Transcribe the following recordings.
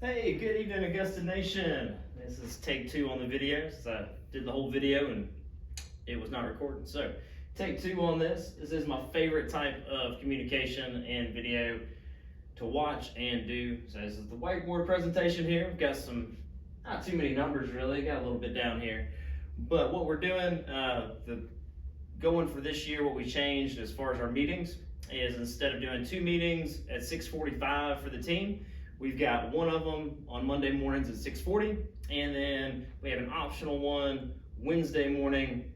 Hey, good evening, Augusta Nation. This is take two on the video. Since I did the whole video and it was not recording. So, take two on this. This is my favorite type of communication and video to watch and do. So, this is the whiteboard presentation here. We've got not too many numbers really, got a little bit down here. But what we're doing, going for this year, what we changed as far as our meetings is instead of doing two meetings at 6:45 for the team, we've got one of them on Monday mornings at 6:40, and then we have an optional one Wednesday morning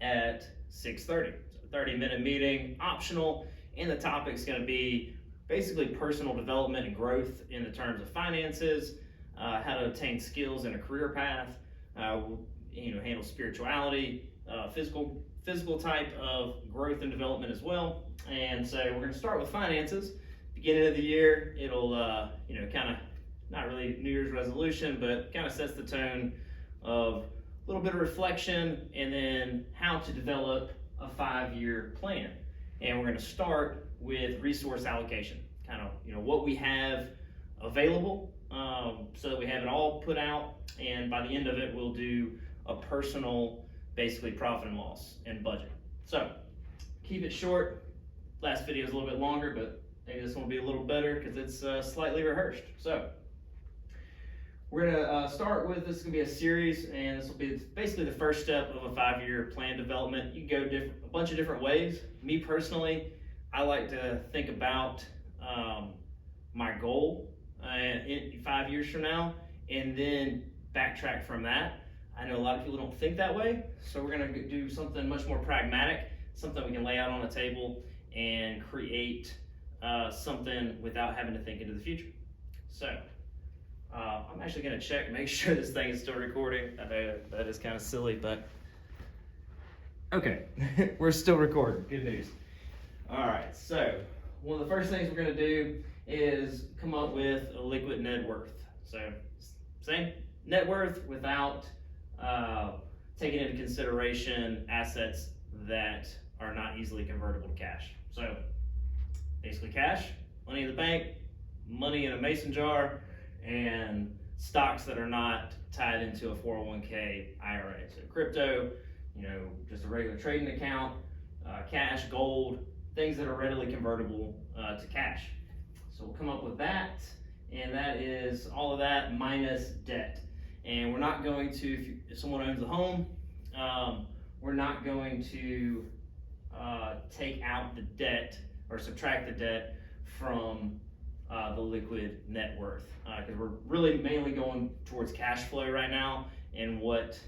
at 6:30. So 30-minute meeting, optional, and the topic's going to be basically personal development and growth in the terms of finances, how to obtain skills in a career path, handle spirituality, physical type of growth and development as well. And so we're going to start with finances. Beginning of the year, it'll kind of not really New Year's resolution, but kind of sets the tone of a little bit of reflection and then how to develop a 5-year plan. And we're going to start with resource allocation, kind of what we have available, so that we have it all put out, and by the end of it we'll do a personal basically profit and loss and budget. So keep it short. Last video is a little bit longer, but maybe this one will be a little better because it's slightly rehearsed. So we're gonna start with, this is gonna be a series, and this will be basically the first step of a 5-year plan development. You can go a bunch of different ways. Me personally, I like to think about my goal in 5 years from now, and then backtrack from that. I know a lot of people don't think that way, so we're gonna do something much more pragmatic, something we can lay out on a table and create something without having to think into the future. So I'm actually going to check and make sure this thing is still recording. I know that is kind of silly, but okay, we're still recording. Good news. All right, so one of the first things we're going to do is come up with a liquid net worth. So same net worth without taking into consideration assets that are not easily convertible to cash. So basically cash, money in the bank, money in a mason jar, and stocks that are not tied into a 401k IRA. So crypto, just a regular trading account, cash, gold, things that are readily convertible to cash. So we'll come up with that, and that is all of that minus debt. And we're not going to, if someone owns a home, we're not going to take out the debt or subtract the debt from the liquid net worth, because we're really mainly going towards cash flow right now, and what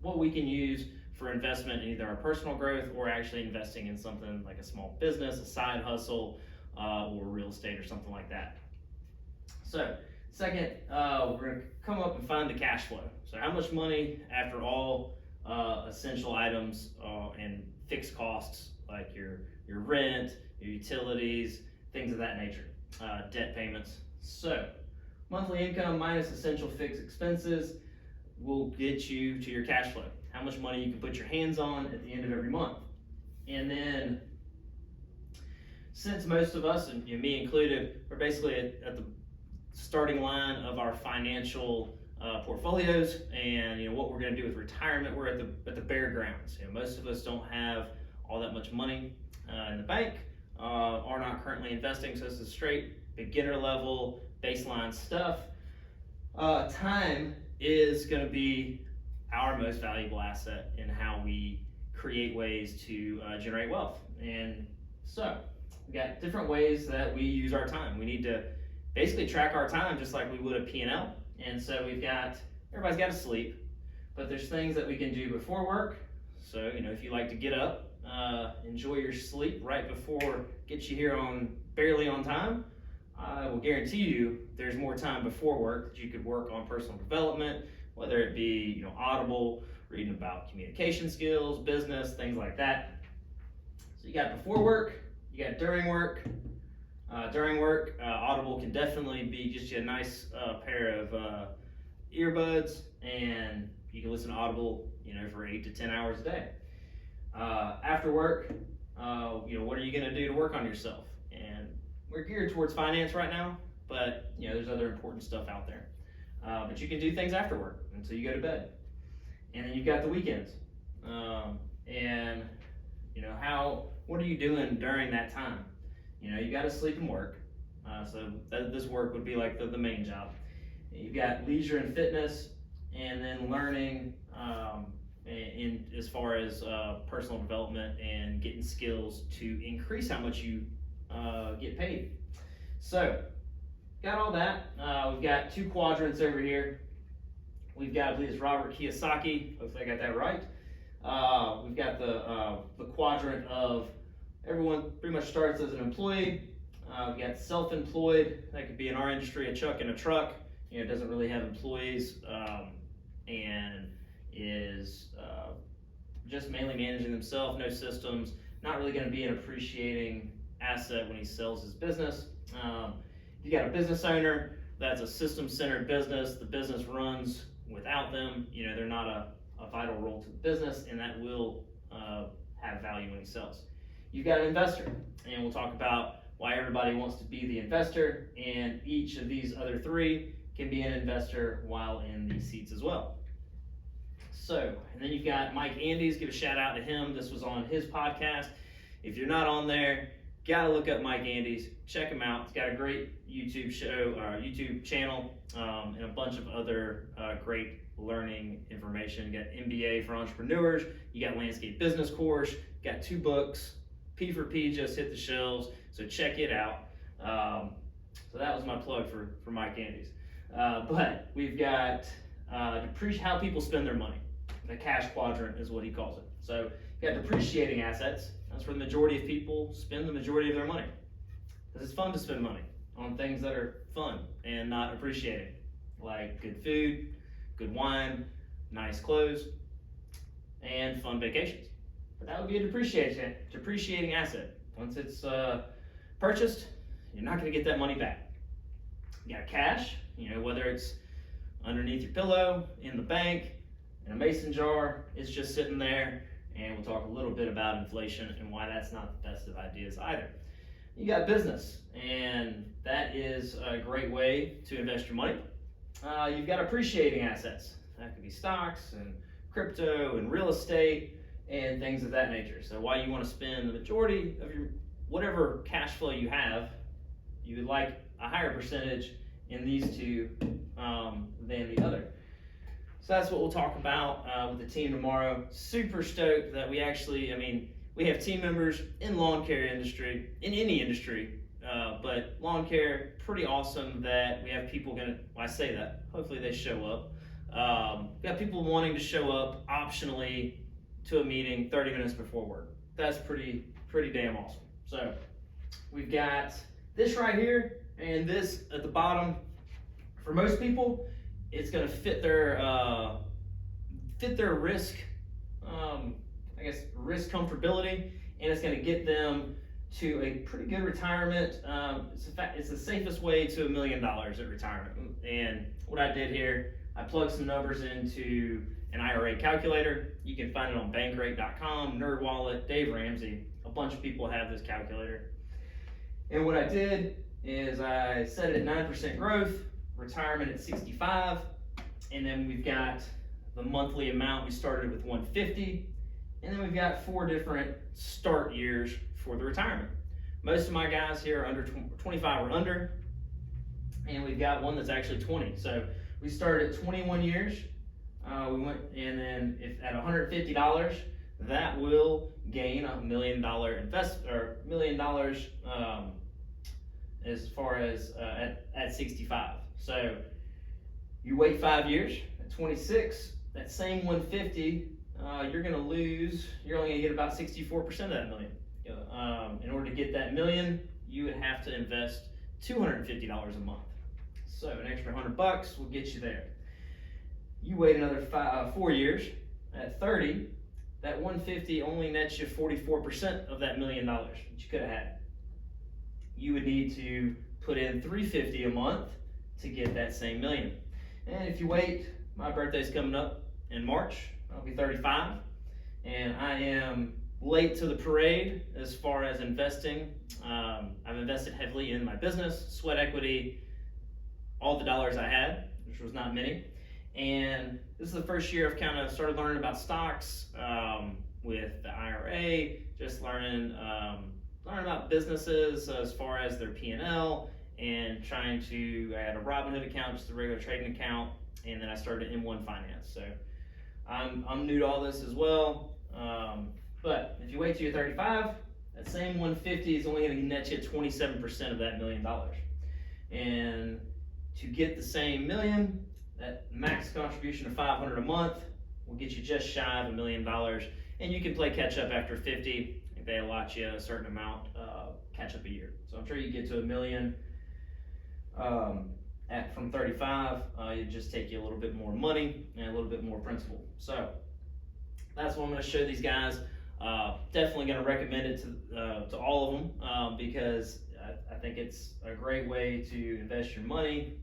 we can use for investment in either our personal growth or actually investing in something like a small business, a side hustle, or real estate or something like that. So second, we're going to come up and find the cash flow. So how much money after all essential items and fixed costs like your rent, your utilities, things of that nature, debt payments. So monthly income minus essential fixed expenses will get you to your cash flow. How much money you can put your hands on at the end of every month. And then since most of us, and me included, are basically at the starting line of our financial portfolios, and what we're going to do with retirement, we're at the bare grounds. Most of us don't have all that much money in the bank, are not currently investing, so this is straight beginner level baseline stuff. Time is going to be our most valuable asset in how we create ways to generate wealth. And so we got different ways that we use our time. We need to basically track our time just like we would a P&L. And so everybody's got to sleep, but there's things that we can do before work. So, if you like to get up, enjoy your sleep right before, get you here barely on time, I will guarantee you there's more time before work that you could work on personal development, whether it be, Audible, reading about communication skills, business, things like that. So you got before work, you got during work. During work, Audible can definitely be just a nice pair of earbuds, and you can listen to Audible, for 8 to 10 hours a day. After work, what are you going to do to work on yourself? And we're geared towards finance right now. but there's other important stuff out there. But you can do things after work until you go to bed. And then you've got the weekends. And what are you doing during that time? You got to sleep and work. So this work would be like the main job. You've got leisure and fitness, and then learning in as far as personal development and getting skills to increase how much you get paid. So, got all that. We've got 2 quadrants over here. We've got, I believe it's Robert Kiyosaki. Hopefully I got that right. We've got the quadrant of everyone pretty much starts as an employee. We've got self-employed. That could be in our industry a chuck in a truck. Doesn't really have employees and is just mainly managing themselves, no systems. Not really going to be an appreciating asset when he sells his business. You got a business owner. That's a system-centered business. The business runs without them. They're not a vital role to the business, and that will have value when he sells. You've got an investor, and we'll talk about why everybody wants to be the investor, and each of these other 3 can be an investor while in these seats as well. So, and then you've got Mike Andes. Give a shout out to him. This was on his podcast. If you're not on there, gotta look up Mike Andes. Check him out. He's got a great YouTube YouTube channel, and a bunch of other great learning information. You got MBA for entrepreneurs. You got landscape business course. You got 2 books. P for P just hit the shelves, so check it out. So that was my plug for Mike Andes. But we've got how people spend their money. The cash quadrant is what he calls it. So you got depreciating assets. That's where the majority of people spend the majority of their money. Because it's fun to spend money on things that are fun and not appreciating, like good food, good wine, nice clothes, and fun vacations. But that would be a depreciating asset. Once it's purchased, you're not going to get that money back. You got cash, whether it's underneath your pillow, in the bank, in a mason jar, it's just sitting there. And we'll talk a little bit about inflation and why that's not the best of ideas either. You got business, and that is a great way to invest your money. You've got appreciating assets. That could be stocks and crypto and real estate and things of that nature. So why you want to spend the majority of your whatever cash flow you have, you would like a higher percentage in these 2 than the other. So that's what we'll talk about with the team tomorrow. Super stoked that we have team members in lawn care industry, in any industry, but lawn care, pretty awesome that we have people I say that, hopefully they show up. We got people wanting to show up optionally to a meeting 30 minutes before work. That's pretty damn awesome. So we've got this right here and this at the bottom. For most people, it's going to fit their risk, risk comfortability, and it's going to get them to a pretty good retirement. It's the safest way to $1 million at retirement. And what I did here, I plugged some numbers into an IRA calculator. You can find it on bankrate.com, NerdWallet, Dave Ramsey. A bunch of people have this calculator. And what I did is I set it at 9% growth, retirement at 65, and then we've got the monthly amount. We started with 150, and then we've got 4 different start years for the retirement. Most of my guys here are under 25 or under, and we've got one that's actually 20. So we started at 21 years. We went, and then if at $150, that will gain $1 million $1 million as far as at 65. So you wait 5 years at 26, that same 150, you're going to lose. You're only going to get about 64% of that million. In order to get that million, you would have to invest $250 a month. So an extra $100 will get you there. You wait another 4 years at 30. That 150 only nets you 44% of that $1 million that you could have had. You would need to put in $350 a month to get that same million. And if you wait, my birthday's coming up in March. I'll be 35, and I am late to the parade as far as investing. I've invested heavily in my business, sweat equity, all the dollars I had, which was not many. And this is the first year I've kind of started learning about stocks, with the IRA, just learning about businesses as far as their P&L, and trying to, I had a Robinhood account, just a regular trading account, and then I started M1 Finance. So I'm new to all this as well. But if you wait till you're 35, that same 150 is only going to net you 27% of that $1 million. And to get the same million, that max contribution of $500 a month will get you just shy of $1 million. And you can play catch up after 50 if they allot you a certain amount catch up a year. So I'm sure you get to $1 million from 35. It just take you a little bit more money and a little bit more principal. So that's what I'm going to show these guys. Definitely going to recommend it to all of them because I think it's a great way to invest your money.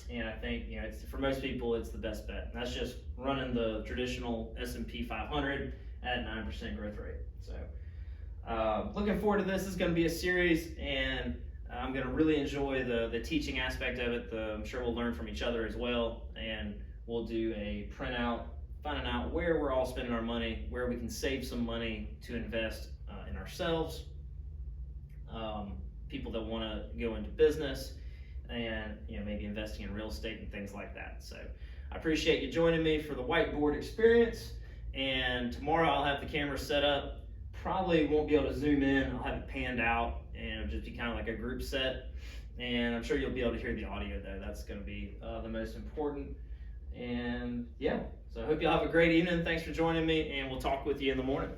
And I think, it's, for most people, it's the best bet. And that's just running the traditional S&P 500 at 9% growth rate. So looking forward to this. This is going to be a series, and I'm going to really enjoy the teaching aspect of it. I'm sure we'll learn from each other as well, and we'll do a printout, finding out where we're all spending our money, where we can save some money to invest in ourselves, people that want to go into business, and maybe investing in real estate and things like that. So I appreciate you joining me for the whiteboard experience, and tomorrow I'll have the camera set up. Probably won't be able to zoom in. I'll have it panned out, and it'll just be kind of like a group set, and I'm sure you'll be able to hear the audio though. That's going to be the most important. And yeah, so I hope y'all have a great evening. Thanks for joining me, and we'll talk with you in the morning.